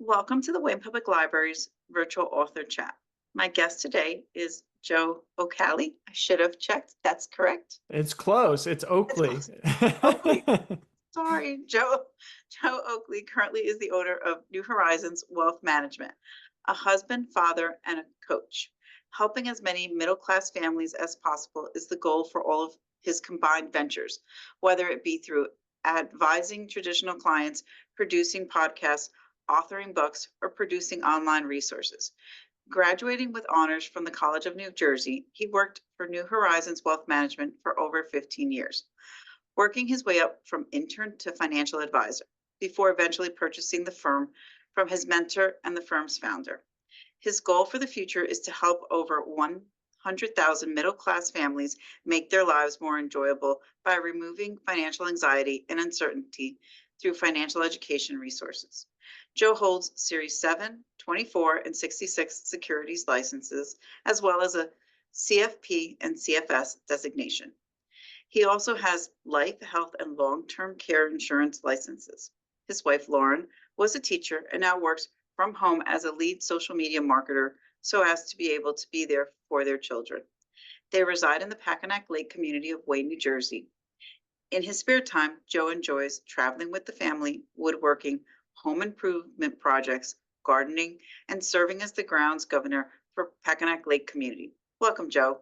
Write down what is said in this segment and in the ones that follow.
Welcome to the Wayne Public Library's virtual author chat. My guest today is Joe Okaly. I should have checked. That's correct. It's close. It's It's Oakley. close. Oakley. Sorry, Joe. Joe Oakley currently is the owner of New Horizons Wealth Management, a husband, father, and a coach. Helping as many middle class families as possible is the goal for all of his combined ventures, whether it be through advising traditional clients, producing podcasts, authoring books, or producing online resources. Graduating with honors from the College of New Jersey, he worked for New Horizons Wealth Management for over 15 years, working his way up from intern to financial advisor before eventually purchasing the firm from his mentor and the firm's founder. His goal for the future is to help over 100,000 middle class families make their lives more enjoyable by removing financial anxiety and uncertainty through financial education resources. Joe holds Series 7, 24, and 66 securities licenses, as well as a CFP and CFS designation. He also has life, health, and long term care insurance licenses. His wife, Lauren, was a teacher and now works from home as a lead social media marketer so as to be able to be there for their children. They reside in the Packanack Lake community of Wayne, New Jersey. In his spare time, Joe enjoys traveling with the family, woodworking, home improvement projects, gardening, and serving as the grounds governor for Packanack Lake community. Welcome, Joe.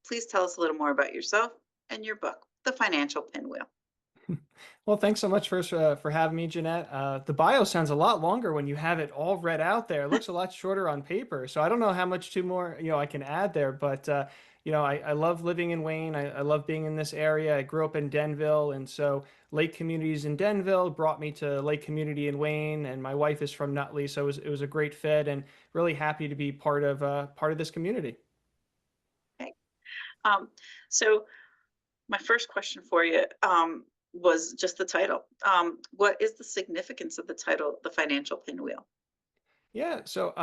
Please tell us a little more about yourself and your book, The Financial Pinwheel. Well, thanks so much for having me, Janette. The bio sounds a lot longer when you have it all read out there. It looks a lot shorter on paper, so I don't know how much two more I can add there. But I love living in Wayne. I love being in this area. I grew up in Denville, and so Lake Communities in Denville brought me to Lake Community in Wayne, and my wife is from Nutley, so it was a great fit, and really happy to be part of this community. Okay. Um, so my first question for you was just the title. What is the significance of the title, The Financial Pinwheel? Yeah, so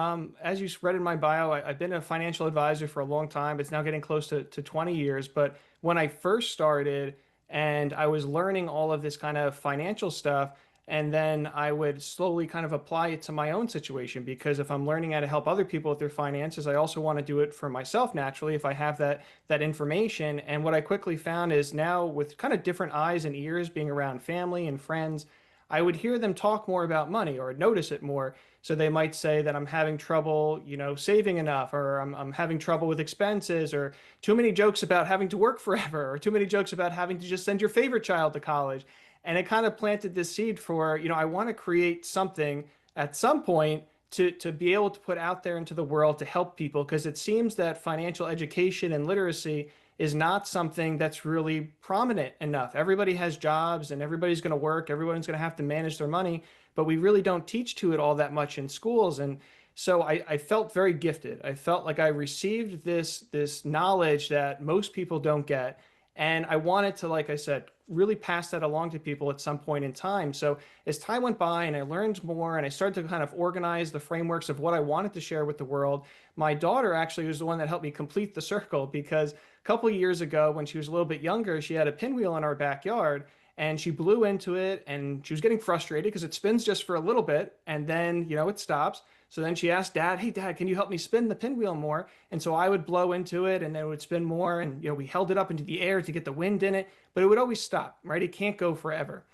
as you read in my bio, I've been a financial advisor for a long time. It's now getting close to 20 years. But when I first started and I was learning all of this kind of financial stuff, and then I would slowly kind of apply it to my own situation because if I'm learning how to help other people with their finances, I also want to do it for myself naturally if I have that information. And what I quickly found is now with kind of different eyes and ears being around family and friends, I would hear them talk more about money or notice it more. So they might say that I'm having trouble, saving enough, or I'm having trouble with expenses, or too many jokes about having to work forever, or too many jokes about having to just send your favorite child to college. And it kind of planted this seed for, I want to create something at some point to be able to put out there into the world to help people because it seems that financial education and literacy is not something that's really prominent enough. Everybody has jobs and everybody's going to work, everyone's going to have to manage their money, but we really don't teach to it all that much in schools. And so I felt very gifted. I felt like I received this knowledge that most people don't get. And I wanted to, like I said, really pass that along to people at some point in time. So as time went by and I learned more and I started to kind of organize the frameworks of what I wanted to share with the world, my daughter actually was the one that helped me complete the circle because a couple of years ago, when she was a little bit younger, she had a pinwheel in our backyard and she blew into it and she was getting frustrated because it spins just for a little bit and then, it stops. So then she asked Dad, "Hey Dad, can you help me spin the pinwheel more?" And so I would blow into it and then it would spin more and we held it up into the air to get the wind in it, but it would always stop, right? It can't go forever.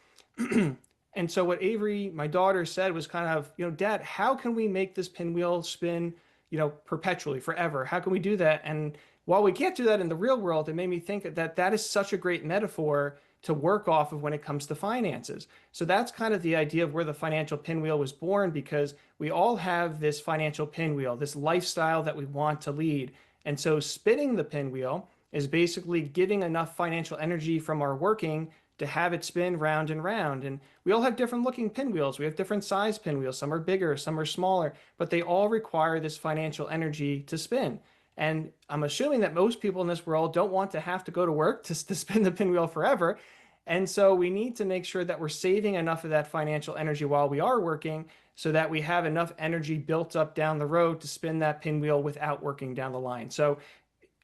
And so what Avery, my daughter, said was kind of, Dad, how can we make this pinwheel spin, perpetually, forever? How can we do that? And while we can't do that in the real world, it made me think that that is such a great metaphor to work off of when it comes to finances. So that's kind of the idea of where the financial pinwheel was born because we all have this financial pinwheel, this lifestyle that we want to lead. And so spinning the pinwheel is basically giving enough financial energy from our working to have it spin round and round. And we all have different looking pinwheels. We have different size pinwheels. Some are bigger, some are smaller, but they all require this financial energy to spin. And I'm assuming that most people in this world don't want to have to go to work to spin the pinwheel forever. And so we need to make sure that we're saving enough of that financial energy while we are working so that we have enough energy built up down the road to spin that pinwheel without working down the line. So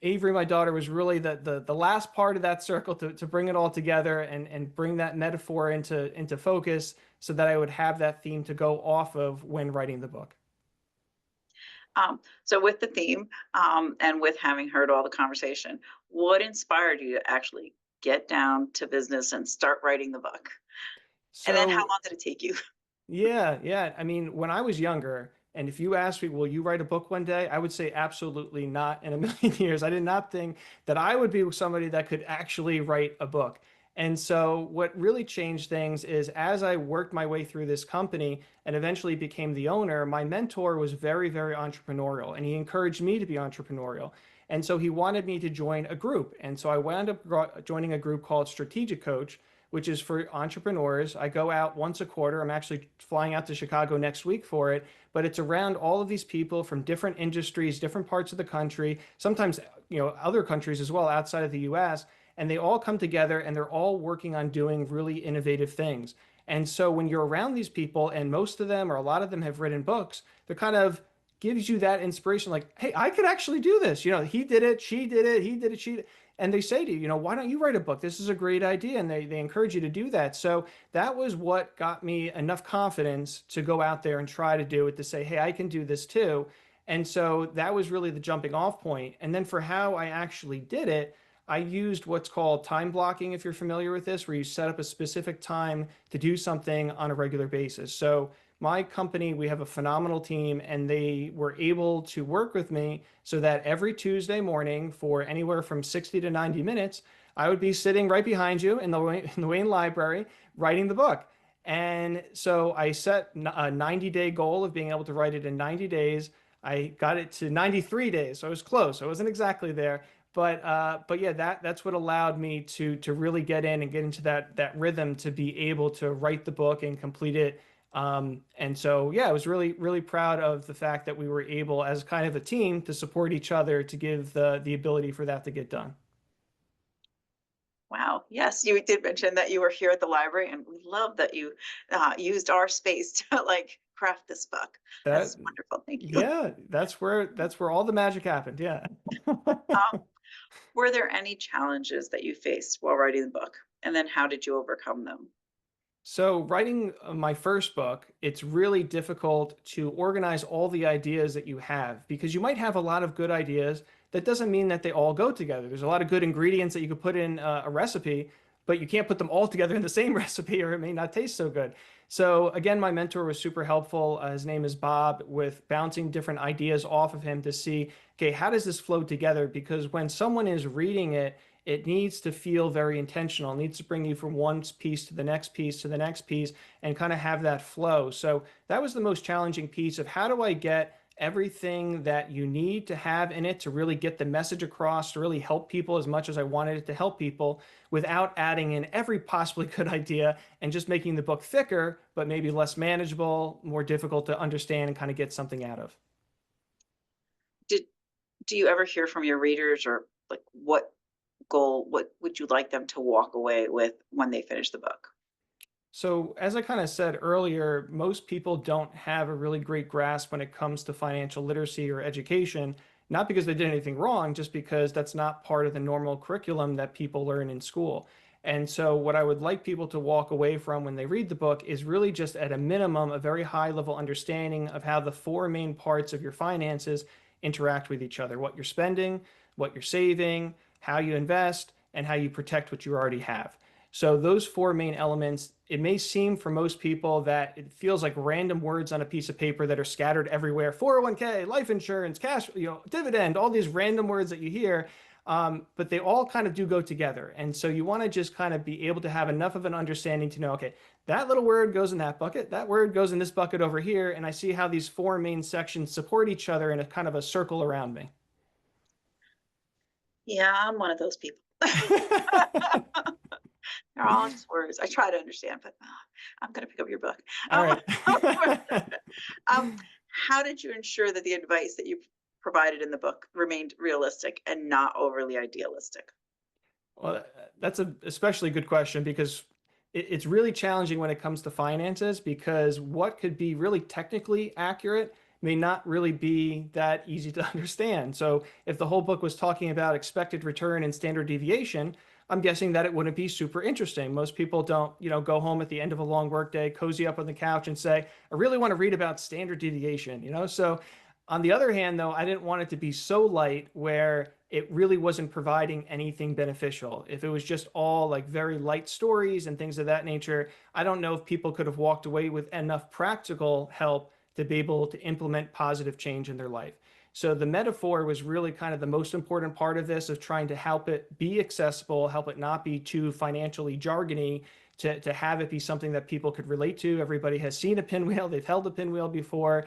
Avery, my daughter, was really the last part of that circle to bring it all together and bring that metaphor into focus so that I would have that theme to go off of when writing the book. So with the theme, and with having heard all the conversation, what inspired you to actually get down to business and start writing the book? And then how So long did it take you? yeah, yeah. I mean, when I was younger, and if you asked me, will you write a book one day? I would say absolutely not in a million years. I did not think that I would be somebody that could actually write a book. And so, what really changed things is as I worked my way through this company and eventually became the owner, my mentor was very, very entrepreneurial and he encouraged me to be entrepreneurial. And so, he wanted me to join a group. And so, I wound up joining a group called Strategic Coach, which is for entrepreneurs. I go out once a quarter. I'm actually flying out to Chicago next week for it, but it's around all of these people from different industries, different parts of the country, sometimes, other countries as well outside of the US, and they all come together and they're all working on doing really innovative things. And so when you're around these people and most of them or a lot of them have written books, they're kind of gives you that inspiration like, hey, I could actually do this. He did it, she did it, he did it, she did it. And they say to you, why don't you write a book? This is a great idea. And they encourage you to do that. So that was what got me enough confidence to go out there and try to do it, to say, hey, I can do this too. And so that was really the jumping off point. And then for how I actually did it, I used what's called time blocking, if you're familiar with this, where you set up a specific time to do something on a regular basis. So my company, we have a phenomenal team, and they were able to work with me so that every Tuesday morning for anywhere from 60 to 90 minutes, I would be sitting right behind you in the Wayne Library writing the book. And so I set a 90-day goal of being able to write it in 90 days. I got it to 93 days, so I was close. I wasn't exactly there, but yeah, that's what allowed me to really get in and get into that rhythm to be able to write the book and complete it. And so yeah, I was really really proud of the fact that we were able, as kind of a team, to support each other to give the ability for that to get done. Wow. Yes, you did mention that you were here at the library, and we love that you used our space to like craft this book. That That's wonderful. Thank you. yeah, that's where all the magic happened. Yeah. Were there any challenges that you faced while writing the book? And then how did you overcome them? So, writing my first book, it's really difficult to organize all the ideas that you have because you might have a lot of good ideas. That doesn't mean that they all go together. There's a lot of good ingredients that you could put in a recipe, but you can't put them all together in the same recipe or it may not taste so good. So, again, my mentor was super helpful. His name is Bob, with bouncing different ideas off of him to see, okay, how does this flow together? Because when someone is reading it, it needs to feel very intentional. It needs to bring you from one piece to the next piece to the next piece and kind of have that flow. So that was the most challenging piece of how do I get everything that you need to have in it to really get the message across, to really help people as much as I wanted it to help people without adding in every possibly good idea and just making the book thicker, but maybe less manageable, more difficult to understand and kind of get something out of. Did do you ever hear from your readers, or like what would you like them to walk away with when they finish the book? So, as I kind of said earlier, most people don't have a really great grasp when it comes to financial literacy or education, not because they did anything wrong, just because that's not part of the normal curriculum that people learn in school. And so, what I would like people to walk away from when they read the book is really just at a minimum a very high level understanding of how the four main parts of your finances interact with each other: what you're spending, what you're saving, how you invest, and how you protect what you already have. So those four main elements, it may seem for most people that it feels like random words on a piece of paper that are scattered everywhere. 401k, life insurance, cash, dividend, all these random words that you hear. But they all kind of do go together. And so you want to just kind of be able to have enough of an understanding to know, okay, that little word goes in that bucket, that word goes in this bucket over here. And I see how these four main sections support each other in a kind of a circle around me. Yeah, I'm one of those people. They're all just words. I try to understand, but I'm going to pick up your book. All Um, right. um, how did you ensure that the advice that you provided in the book remained realistic and not overly idealistic? Well, that's a especially good question because it's really challenging when it comes to finances because what could be really technically accurate may not really be that easy to understand. So if the whole book was talking about expected return and standard deviation, I'm guessing that it wouldn't be super interesting. Most people don't, go home at the end of a long workday, cozy up on the couch and say, I really want to read about standard deviation. So on the other hand, though, I didn't want it to be so light where it really wasn't providing anything beneficial. If it was just all like very light stories and things of that nature, I don't know if people could have walked away with enough practical help to be able to implement positive change in their life. So the metaphor was really kind of the most important part of this, of trying to help it be accessible, help it not be too financially jargony, to have it be something that people could relate to. Everybody has seen a pinwheel, they've held a pinwheel before.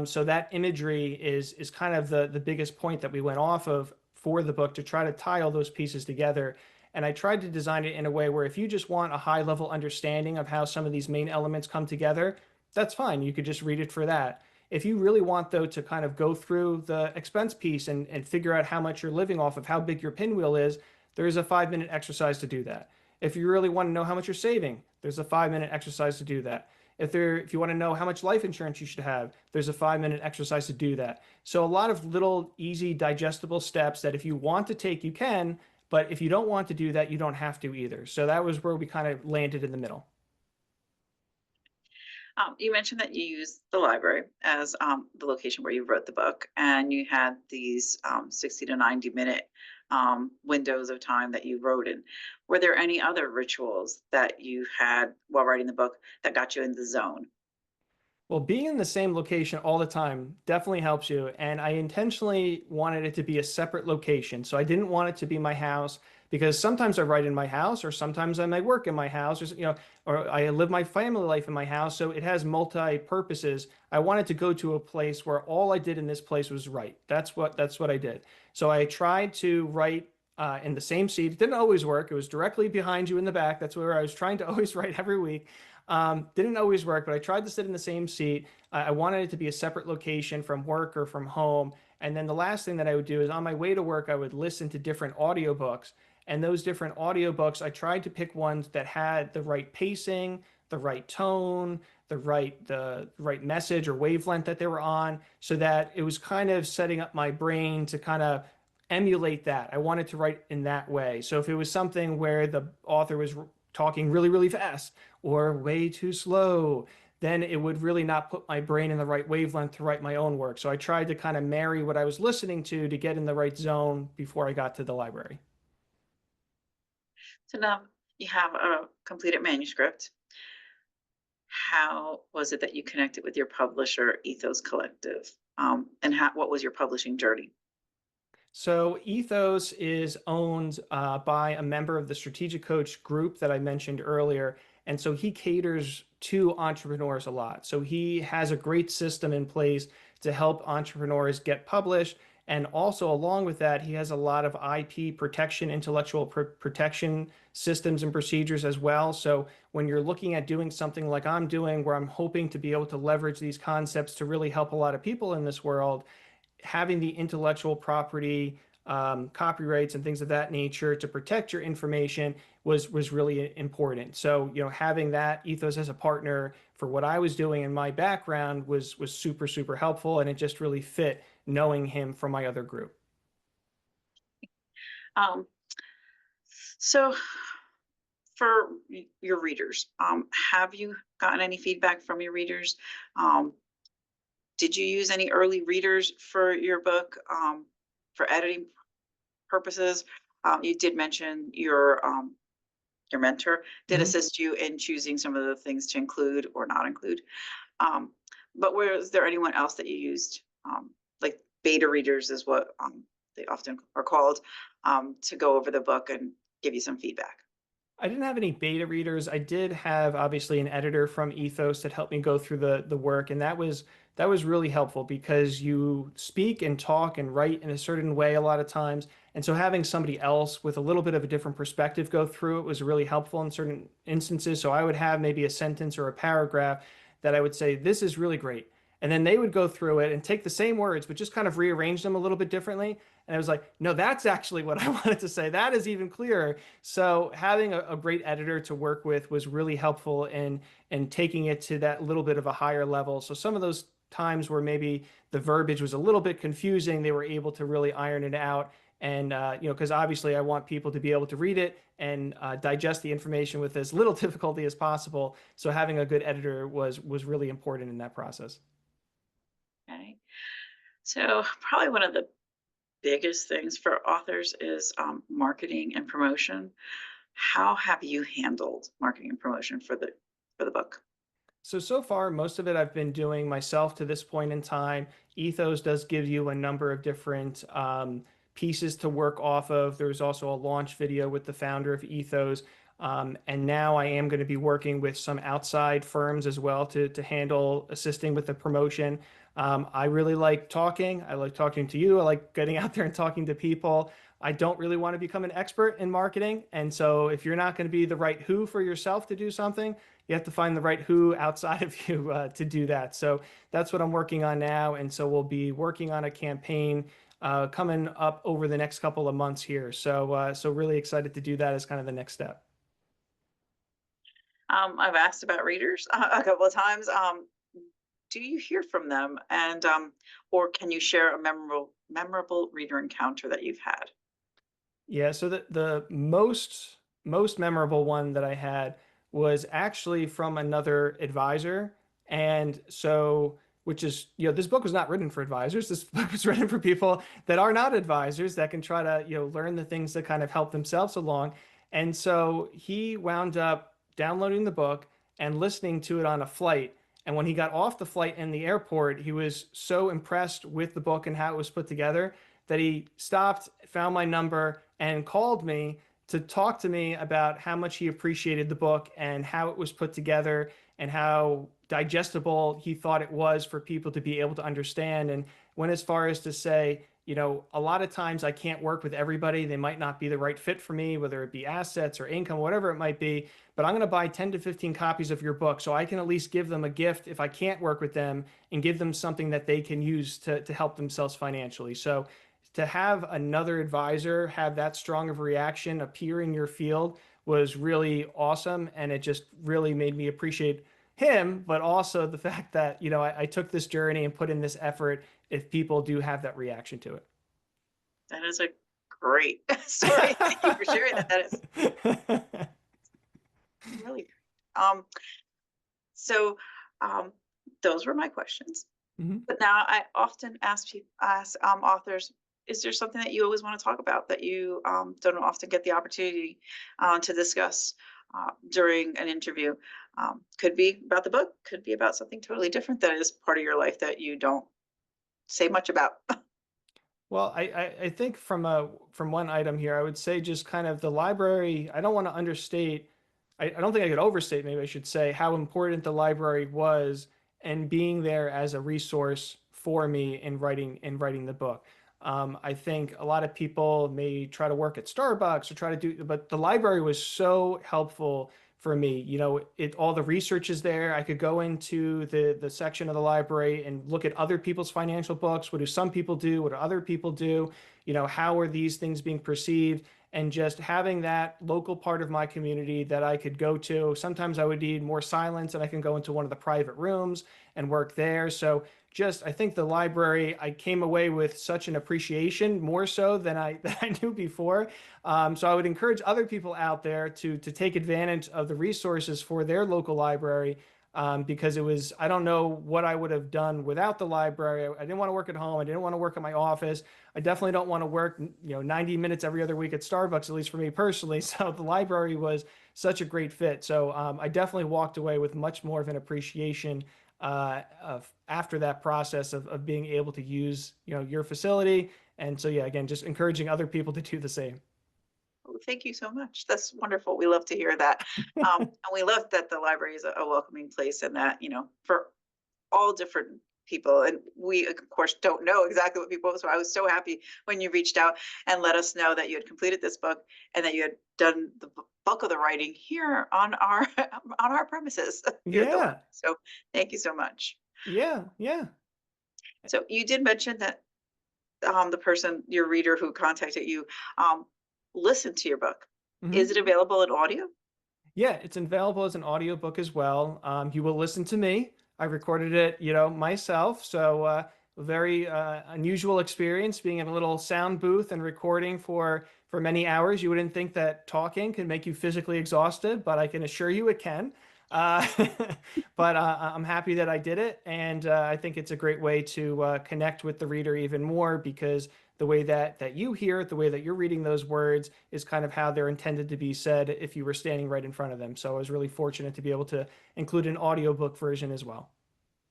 So that imagery is kind of the biggest point that we went off of for the book, to try to tie all those pieces together. And I tried to design it in a way where if you just want a high level understanding of how some of these main elements come together, that's fine. You could just read it for that. If you really want, though, to kind of go through the expense piece and figure out how much you're living off of, how big your pinwheel is, there is a 5-minute exercise to do that. If you really want to know how much you're saving, there's a 5-minute exercise to do that. If you want to know how much life insurance you should have, there's a 5-minute exercise to do that. So a lot of little easy digestible steps that if you want to take, you can, but if you don't want to do that, you don't have to either. So that was where we kind of landed in the middle. You mentioned that you used the library as the location where you wrote the book, and you had these 60 to 90 minute windows of time that you wrote in. Were there any other rituals that you had while writing the book that got you in the zone? Well, being in the same location all the time definitely helps you. And I intentionally wanted it to be a separate location. So I didn't want it to be my house, because sometimes I write in my house, or sometimes I may work in my house, or I live my family life in my house. So it has multi purposes. I wanted to go to a place where all I did in this place was write. That's what I did. So I tried to write in the same seat. It didn't always work. It was directly behind you in the back. That's where I was trying to always write every week. Didn't always work, but I tried to sit in the same seat. I wanted it to be a separate location from work or from home. And then the last thing that I would do is, on my way to work, I would listen to different audiobooks. And those different audiobooks, I tried to pick ones that had the right pacing, the right tone, the right message or wavelength that they were on, so that it was kind of setting up my brain to kind of emulate that. I wanted to write in that way. So if it was something where the author was talking really, really fast or way too slow, then it would really not put my brain in the right wavelength to write my own work. So I tried to kind of marry what I was listening to get in the right zone before I got to the library. So now you have a completed manuscript. How was it that you connected with your publisher, Ethos Collective? And what was your publishing journey? So Ethos is owned by a member of the Strategic Coach group that I mentioned earlier. And so he caters to entrepreneurs a lot. So he has a great system in place to help entrepreneurs get published. And also, along with that, he has a lot of IP protection, intellectual protection systems and procedures as well. So when you're looking at doing something like I'm doing, where I'm hoping to be able to leverage these concepts to really help a lot of people in this world, having the intellectual property, copyrights and things of that nature to protect your information was really important. So, having that Ethos as a partner for what I was doing in my background was super, super helpful. And it just really fit knowing him from my other group. Um, so for your readers, have you gotten any feedback from your readers? Um, did you use any early readers for your book, for editing purposes? You did mention your mentor did Mhm. assist you in choosing some of the things to include or not include. Um, but was there anyone else that you used, like beta readers is what they often are called, to go over the book and give you some feedback? I didn't have any beta readers. I did have obviously an editor from Ethos that helped me go through the work, and that was really helpful, because you speak and talk and write in a certain way a lot of times. And so having somebody else with a little bit of a different perspective go through it was really helpful in certain instances. So I would have maybe a sentence or a paragraph that I would say, this is really great. And then they would go through it and take the same words, but just kind of rearrange them a little bit differently. And I was like, no, that's actually what I wanted to say. That is even clearer. So having a great editor to work with was really helpful in taking it to that little bit of a higher level. So some of those times where maybe the verbiage was a little bit confusing, they were able to really iron it out. And because obviously I want people to be able to read it and digest the information with as little difficulty as possible. So having a good editor was really important in that process. Okay. So probably one of the biggest things for authors is marketing and promotion. How have you handled marketing and promotion for the book? So far, most of it I've been doing myself to this point in time. Ethos does give you a number of different pieces to work off of. There's also a launch video with the founder of Ethos. And now I am going to be working with some outside firms as well to handle assisting with the promotion. I really like talking. I like talking to you. I like getting out there and talking to people. I don't really want to become an expert in marketing. And so if you're not going to be the right who for yourself to do something, you have to find the right who outside of you to do that. So that's what I'm working on now. And so we'll be working on a campaign coming up over the next couple of months here. So really excited to do that as kind of the next step. I've asked about readers a couple of times. Do you hear from them, and or can you share a memorable reader encounter that you've had? Yeah, so the most memorable one that I had was actually from another advisor. And so which is, this book was not written for advisors. This book was written for people that are not advisors that can try to, learn the things that kind of help themselves along. And so he wound up downloading the book and listening to it on a flight. And when he got off the flight in the airport, he was so impressed with the book and how it was put together that he stopped, found my number, and called me to talk to me about how much he appreciated the book and how it was put together and how digestible he thought it was for people to be able to understand. And went as far as to say, a lot of times I can't work with everybody. They might not be the right fit for me, whether it be assets or income, whatever it might be. But I'm going to buy 10 to 15 copies of your book so I can at least give them a gift if I can't work with them and give them something that they can use to help themselves financially. So to have another advisor have that strong of a reaction appear in your field was really awesome. And it just really made me appreciate him, but also the fact that, I took this journey and put in this effort if people do have that reaction to That is a great story. Thank you for sharing that. That is it. really great. So um, those were my questions. Mhm. But now I often ask authors, is there something that you always want to talk about that you don't often get the opportunity to discuss during an interview? Could be about the book, could be about something totally different that is part of your life that you don't say much about. Well, I think from one item here, I would say just kind of the library. I don't want to understate. I don't think I could overstate. Maybe I should say how important the library was and being there as a resource for me in writing the book. I think a lot of people may try to work at Starbucks or try to do, but the library was so helpful for me. All the research is there. I could go into the section of the library and look at other people's financial books. What do some people do? What do other people do? How are these things being perceived? And just having that local part of my community that I could go to. Sometimes I would need more silence and I can go into one of the private rooms and work there. So just I think the library, I came away with such an appreciation, more so than I than I knew before. So I would encourage other people out there to take advantage of the resources for their local library. Because I don't know what I would have done without the library. I didn't want to work at home. I didn't want to work at my office. I definitely don't want to work, 90 minutes every other week at Starbucks, at least for me personally. So the library was such a great fit. So I definitely walked away with much more of an appreciation after that process of being able to use, your facility. And so, yeah, again, just encouraging other people to do the same. Oh, thank you so much. That's wonderful. We love to hear that. And we love that the library is a welcoming place and that, for all different people. And we, of course, don't know exactly what people. So I was so happy when you reached out and let us know that you had completed this book and that you had done the bulk of the writing here on our on our premises here at the library. Yeah, So thank you so much. yeah, yeah. So you did mention that the person, your reader who contacted you, um, listened to your book. Is Mhm. it available in audio? Yeah, it's available as an audiobook as well. You will listen to me. I recorded it, myself. So very unusual experience being in a little sound booth and recording for many hours. You wouldn't think that talking can make you physically exhausted, but I can assure you it can. Uh, but I'm happy that I did it, and I think it's a great way to connect with the reader even more because the way that you hear it, the way that you're reading those words is kind of how they're intended to be said if you were standing right in front of them. So I was really fortunate to be able to include an audiobook version as well.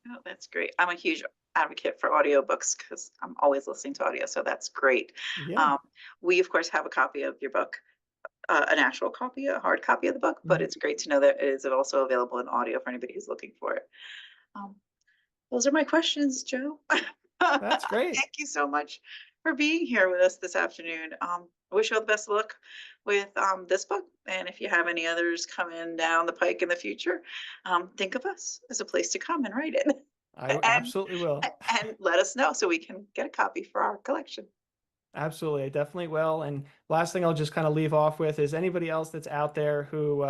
Oh, that's great. I'm a huge advocate for audiobooks because I'm always listening to audio, so that's great. Yeah. Um, we, of course, have a copy of your book, an actual copy, a hard copy of the book, but Mhm. it's great to know that it is also available in audio for anybody who's looking for it. Um, those are my questions, Joe. That's great. Thank you so much for being here with us this afternoon. I wish you all the best of luck with this book. And if you have any others coming down the pike in the future, think of us as a place to come and write it. I and absolutely will. and let us know so we can get a copy for our collection. Absolutely, I definitely will. And last thing I'll just kind of leave off with is anybody else that's out there who,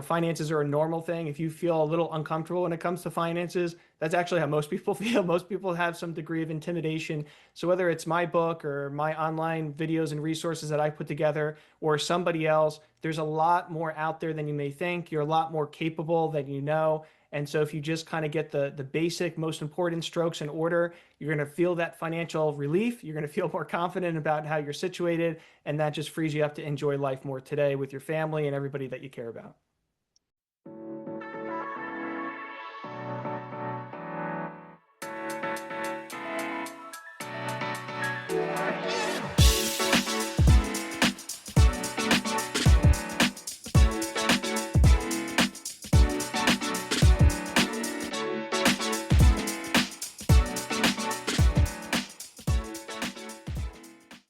finances are a normal thing. If you feel a little uncomfortable when it comes to finances, that's actually how most people feel. Most people have some degree of intimidation. So whether it's my book or my online videos and resources that I put together or somebody else, there's a lot more out there than you may think. You're a lot more capable than you know. And so if you just kind of get the basic, most important strokes in order, you're going to feel that financial relief. You're going to feel more confident about how you're situated. And that just frees you up to enjoy life more today with your family and everybody that you care about.